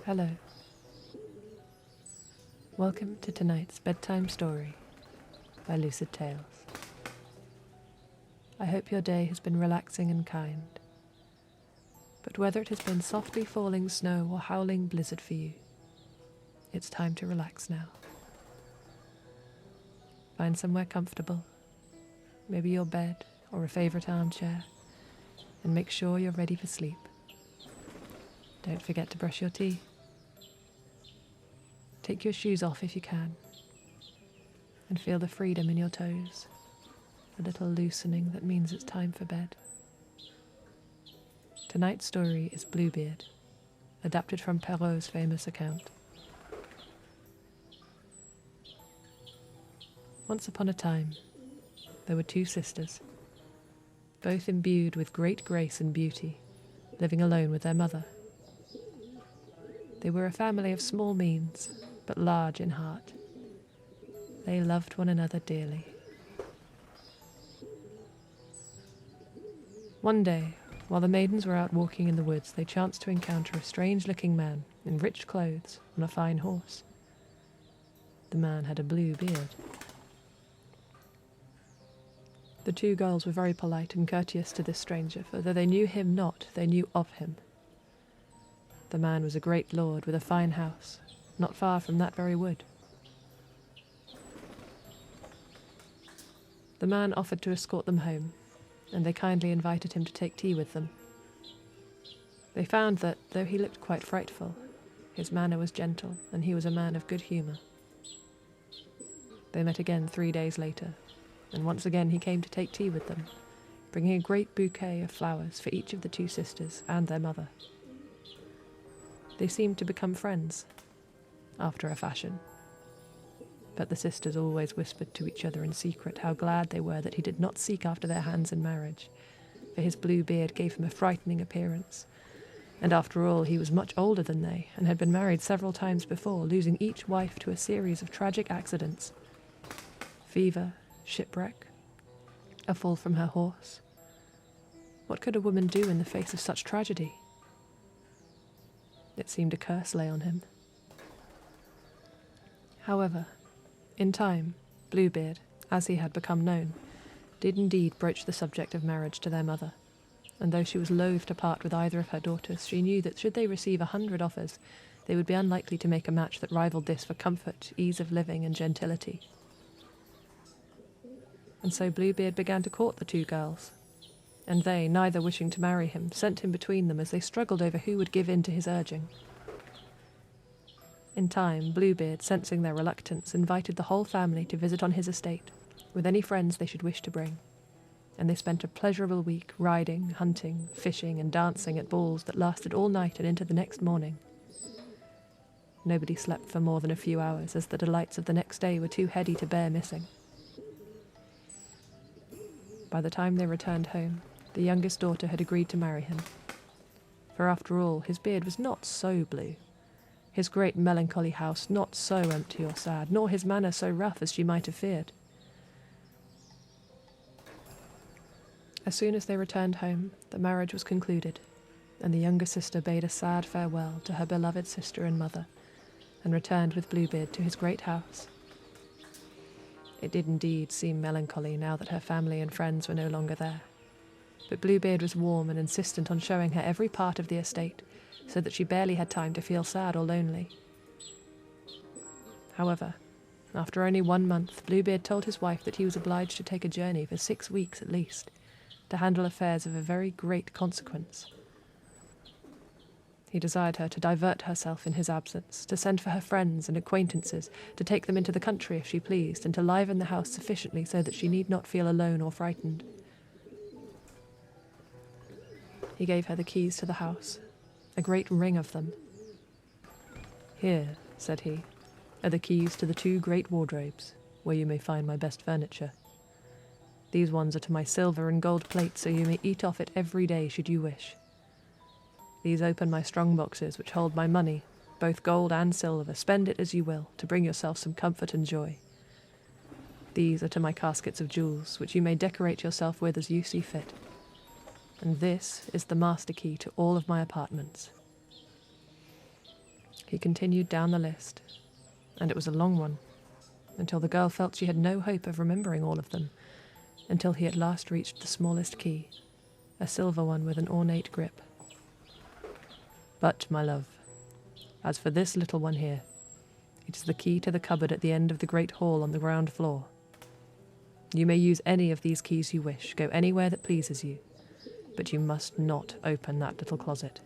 Hello. Welcome to tonight's bedtime story by Lucid Tales. I hope your day has been relaxing and kind, but whether it has been softly falling snow or howling blizzard for you, it's time to relax now. Find somewhere comfortable, maybe your bed or a favourite armchair, and make sure you're ready for sleep. Don't forget to brush your teeth. Take your shoes off if you can, and feel the freedom in your toes, a little loosening that means it's time for bed. Tonight's story is Bluebeard, adapted from Perrault's famous account. Once upon a time, there were two sisters, both imbued with great grace and beauty, living alone with their mother. They were a family of small means, but large in heart. They loved one another dearly. One day, while the maidens were out walking in the woods, they chanced to encounter a strange-looking man in rich clothes on a fine horse. The man had a blue beard. The two girls were very polite and courteous to this stranger, for though they knew him not, they knew of him. The man was a great lord with a fine house, not far from that very wood. The man offered to escort them home, and they kindly invited him to take tea with them. They found that, though he looked quite frightful, his manner was gentle, and he was a man of good humour. They met again 3 days later, and once again he came to take tea with them, bringing a great bouquet of flowers for each of the two sisters and their mother. They seemed to become friends, after a fashion, but the sisters always whispered to each other in secret how glad they were that he did not seek after their hands in marriage, for his blue beard gave him a frightening appearance, and after all he was much older than they, and had been married several times before, losing each wife to a series of tragic accidents: fever, shipwreck, a fall from her horse. What could a woman do in the face of such tragedy? It seemed a curse lay on him. However, in time, Bluebeard, as he had become known, did indeed broach the subject of marriage to their mother, and though she was loath to part with either of her daughters, she knew that should they receive 100 offers, they would be unlikely to make a match that rivalled this for comfort, ease of living, and gentility. And so Bluebeard began to court the two girls, and they, neither wishing to marry him, sent him between them as they struggled over who would give in to his urging. In time, Bluebeard, sensing their reluctance, invited the whole family to visit on his estate, with any friends they should wish to bring, and they spent a pleasurable week riding, hunting, fishing, and dancing at balls that lasted all night and into the next morning. Nobody slept for more than a few hours, as the delights of the next day were too heady to bear missing. By the time they returned home, the youngest daughter had agreed to marry him, for after all, his beard was not so blue, his great melancholy house not so empty or sad, nor his manner so rough as she might have feared. As soon as they returned home, the marriage was concluded, and the younger sister bade a sad farewell to her beloved sister and mother, and returned with Bluebeard to his great house. It did indeed seem melancholy now that her family and friends were no longer there, but Bluebeard was warm and insistent on showing her every part of the estate, so that she barely had time to feel sad or lonely. However, after only 1 month, Bluebeard told his wife that he was obliged to take a journey for 6 weeks at least, to handle affairs of a very great consequence. He desired her to divert herself in his absence, to send for her friends and acquaintances, to take them into the country if she pleased, and to liven the house sufficiently so that she need not feel alone or frightened. He gave her the keys to the house, a great ring of them. "Here," said he, "are the keys to the 2 great wardrobes, where you may find my best furniture. These ones are to my silver and gold plate, so you may eat off it every day should you wish. These open my strong boxes, which hold my money, both gold and silver. Spend it as you will, to bring yourself some comfort and joy. These are to my caskets of jewels, which you may decorate yourself with as you see fit. And this is the master key to all of my apartments. He continued down the list, and it was a long one, until the girl felt she had no hope of remembering all of them, until he at last reached the smallest key, a silver one with an ornate grip. But, my love, as for this little one here, it is the key to the cupboard at the end of the great hall on the ground floor. You may use any of these keys you wish, go anywhere that pleases you, but you must not open that little closet.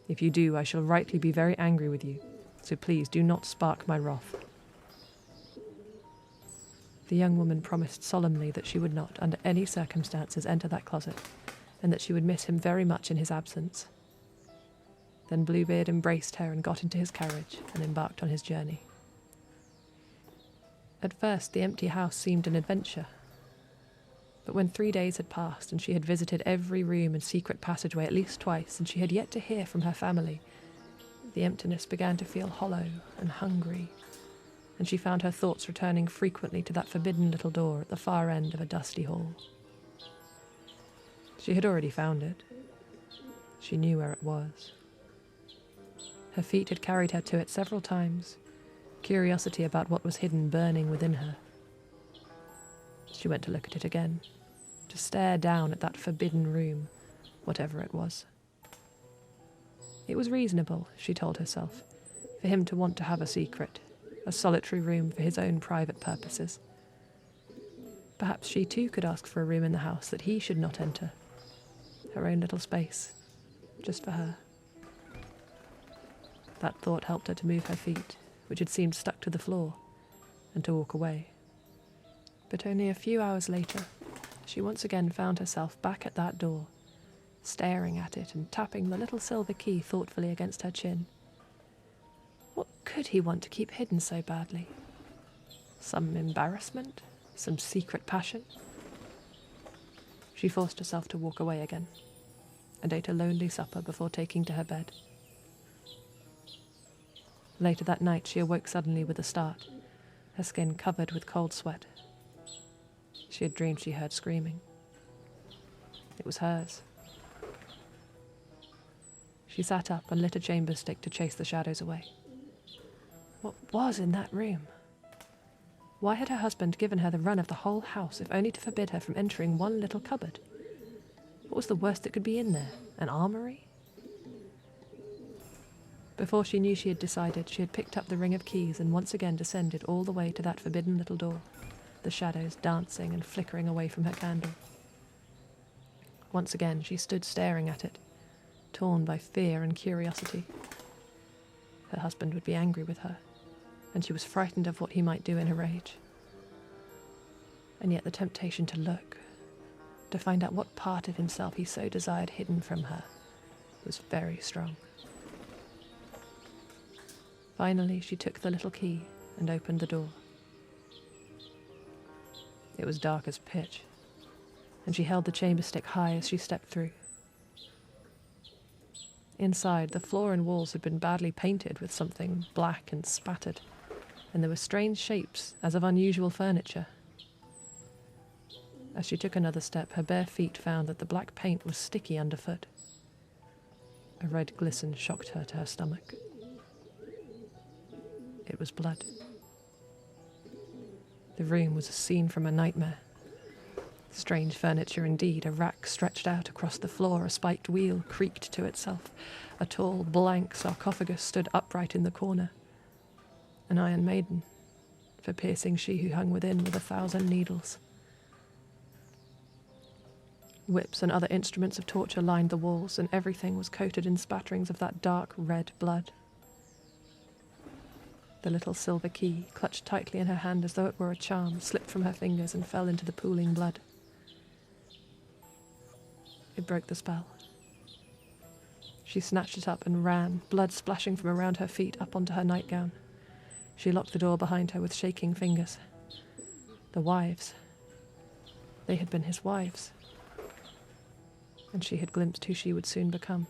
If you do, I shall rightly be very angry with you, so please do not spark my wrath. The young woman promised solemnly that she would not, under any circumstances, enter that closet, and that she would miss him very much in his absence. Then Bluebeard embraced her and got into his carriage and embarked on his journey. At first, the empty house seemed an adventure. But when 3 days had passed and she had visited every room and secret passageway at least twice, and she had yet to hear from her family, the emptiness began to feel hollow and hungry, and she found her thoughts returning frequently to that forbidden little door at the far end of a dusty hall. She had already found it. She knew where it was. Her feet had carried her to it several times, curiosity about what was hidden burning within her. She went to look at it again, to stare down at that forbidden room, whatever it was. It was reasonable, she told herself, for him to want to have a secret, a solitary room for his own private purposes. Perhaps she too could ask for a room in the house that he should not enter, her own little space, just for her. That thought helped her to move her feet, which had seemed stuck to the floor, and to walk away. But only a few hours later, she once again found herself back at that door, staring at it and tapping the little silver key thoughtfully against her chin. What could he want to keep hidden so badly? Some embarrassment? Some secret passion? She forced herself to walk away again, and ate a lonely supper before taking to her bed. Later that night she awoke suddenly with a start, her skin covered with cold sweat. She had dreamed she heard screaming. It was hers. She sat up and lit a chamber stick to chase the shadows away. What was in that room? Why had her husband given her the run of the whole house, if only to forbid her from entering one little cupboard? What was the worst that could be in there? An armory? Before she knew she had decided, she had picked up the ring of keys and once again descended all the way to that forbidden little door, the shadows dancing and flickering away from her candle. Once again she stood staring at it, torn by fear and curiosity. Her husband would be angry with her, and she was frightened of what he might do in a rage. And yet the temptation to look, to find out what part of himself he so desired hidden from her, was very strong. Finally, she took the little key and opened the door. It was dark as pitch, and she held the chamber stick high as she stepped through. Inside, the floor and walls had been badly painted with something black and spattered, and there were strange shapes as of unusual furniture. As she took another step, her bare feet found that the black paint was sticky underfoot. A red glisten shocked her to her stomach. It was blood. The room was a scene from a nightmare. Strange furniture indeed, a rack stretched out across the floor, a spiked wheel creaked to itself, a tall, blank sarcophagus stood upright in the corner. An iron maiden, for piercing she who hung within with 1,000 needles. Whips and other instruments of torture lined the walls, and everything was coated in spatterings of that dark red blood. The little silver key, clutched tightly in her hand as though it were a charm, slipped from her fingers and fell into the pooling blood. It broke the spell. She snatched it up and ran, blood splashing from around her feet up onto her nightgown. She locked the door behind her with shaking fingers. The wives. They had been his wives. And she had glimpsed who she would soon become.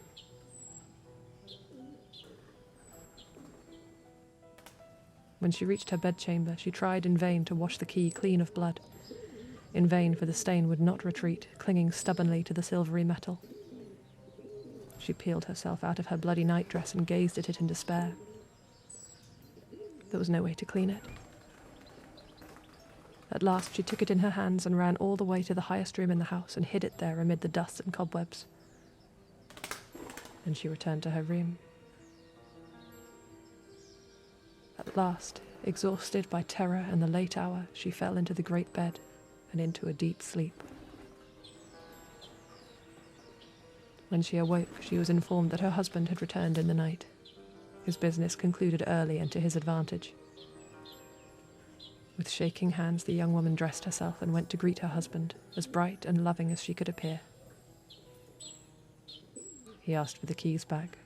When she reached her bedchamber, she tried in vain to wash the key clean of blood. In vain, for the stain would not retreat, clinging stubbornly to the silvery metal. She peeled herself out of her bloody nightdress and gazed at it in despair. There was no way to clean it. At last she took it in her hands and ran all the way to the highest room in the house and hid it there amid the dust and cobwebs. Then she returned to her room. At last, exhausted by terror and the late hour, she fell into the great bed and into a deep sleep. When she awoke, she was informed that her husband had returned in the night, his business concluded early and to his advantage. With shaking hands, the young woman dressed herself and went to greet her husband, as bright and loving as she could appear. He asked for the keys back,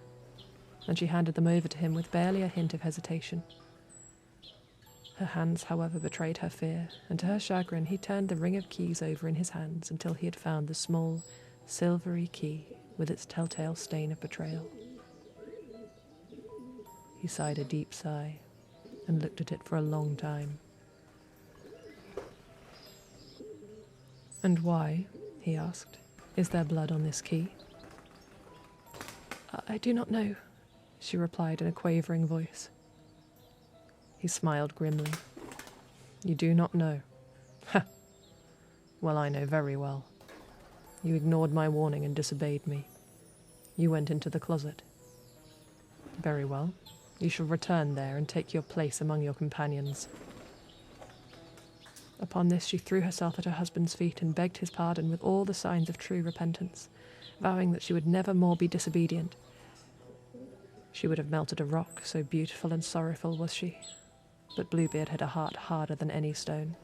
and she handed them over to him with barely a hint of hesitation. Her hands, however, betrayed her fear, and to her chagrin he turned the ring of keys over in his hands until he had found the small, silvery key with its telltale stain of betrayal. He sighed a deep sigh and looked at it for a long time. "And why," he asked, "is there blood on this key?" "I do not know," she replied in a quavering voice. He smiled grimly. "You do not know? Ha! Well, I know very well. You ignored my warning and disobeyed me. You went into the closet. Very well. You shall return there and take your place among your companions." Upon this she threw herself at her husband's feet and begged his pardon with all the signs of true repentance, vowing that she would never more be disobedient. She would have melted a rock, so beautiful and sorrowful was she, but Bluebeard had a heart harder than any stone.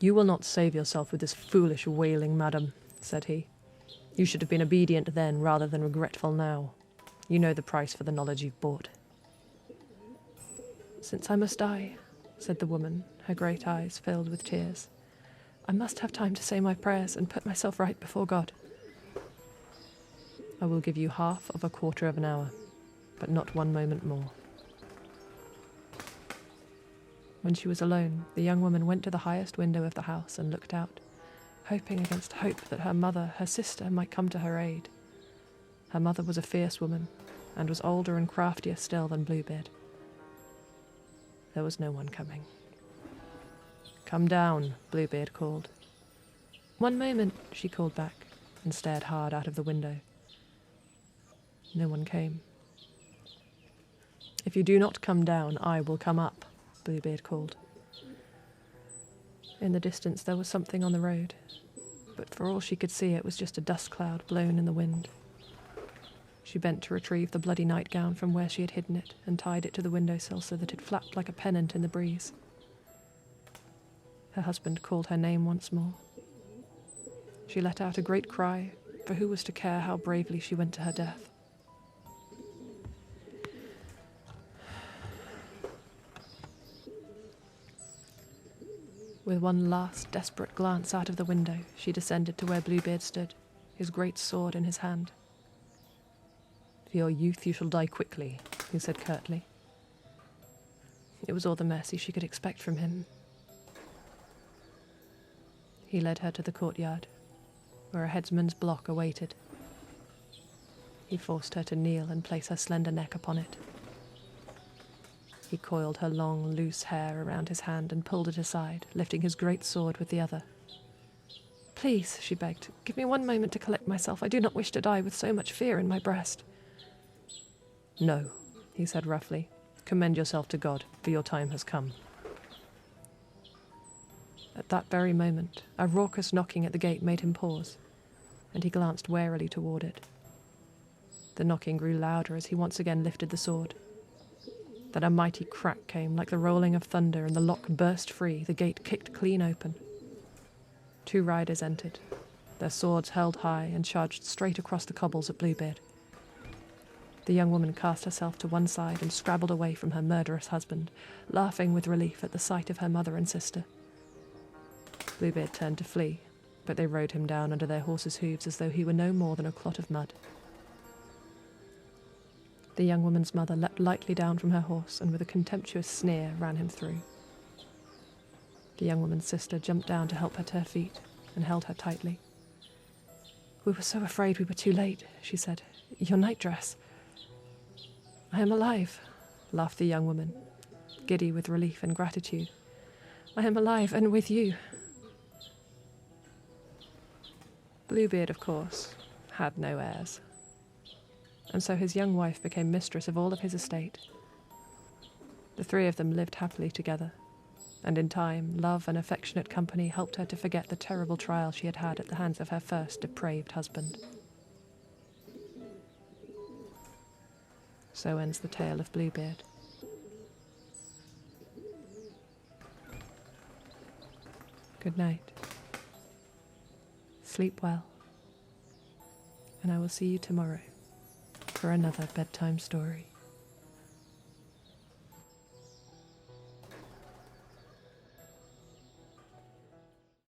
"You will not save yourself with this foolish wailing, madam," said he. "You should have been obedient then rather than regretful now. You know the price for the knowledge you've bought." "Since I must die," said the woman, her great eyes filled with tears, "I must have time to say my prayers and put myself right before God." "I will give you half of a quarter of an hour, but not one moment more." When she was alone, the young woman went to the highest window of the house and looked out, hoping against hope that her mother, her sister, might come to her aid. Her mother was a fierce woman, and was older and craftier still than Bluebeard. There was no one coming. "Come down," Bluebeard called. "One moment," she called back, and stared hard out of the window. No one came. "If you do not come down, I will come up," Bluebeard called. In the distance there was something on the road, but for all she could see it was just a dust cloud blown in the wind. She bent to retrieve the bloody nightgown from where she had hidden it and tied it to the windowsill so that it flapped like a pennant in the breeze. Her husband called her name once more. She let out a great cry, for who was to care how bravely she went to her death? With one last desperate glance out of the window, she descended to where Bluebeard stood, his great sword in his hand. "For your youth you shall die quickly," he said curtly. It was all the mercy she could expect from him. He led her to the courtyard, where a headsman's block awaited. He forced her to kneel and place her slender neck upon it. He coiled her long, loose hair around his hand and pulled it aside, lifting his great sword with the other. "Please," she begged, "give me one moment to collect myself. I do not wish to die with so much fear in my breast." "No," he said roughly. "Commend yourself to God, for your time has come." At that very moment, a raucous knocking at the gate made him pause, and he glanced warily toward it. The knocking grew louder as he once again lifted the sword. Then a mighty crack came, like the rolling of thunder, and the lock burst free, the gate kicked clean open. 2 riders entered, their swords held high, and charged straight across the cobbles at Bluebeard. The young woman cast herself to one side and scrabbled away from her murderous husband, laughing with relief at the sight of her mother and sister. Bluebeard turned to flee, but they rode him down under their horses' hooves as though he were no more than a clot of mud. The young woman's mother leapt lightly down from her horse and with a contemptuous sneer ran him through. The young woman's sister jumped down to help her to her feet and held her tightly. "We were so afraid we were too late," she said. "Your nightdress." "I am alive," laughed the young woman, giddy with relief and gratitude. "I am alive and with you." Bluebeard, of course, had no heirs, and so his young wife became mistress of all of his estate. The three of them lived happily together, and in time, love and affectionate company helped her to forget the terrible trial she had had at the hands of her first depraved husband. So ends the tale of Bluebeard. Good night. Sleep well, and I will see you tomorrow for another bedtime story.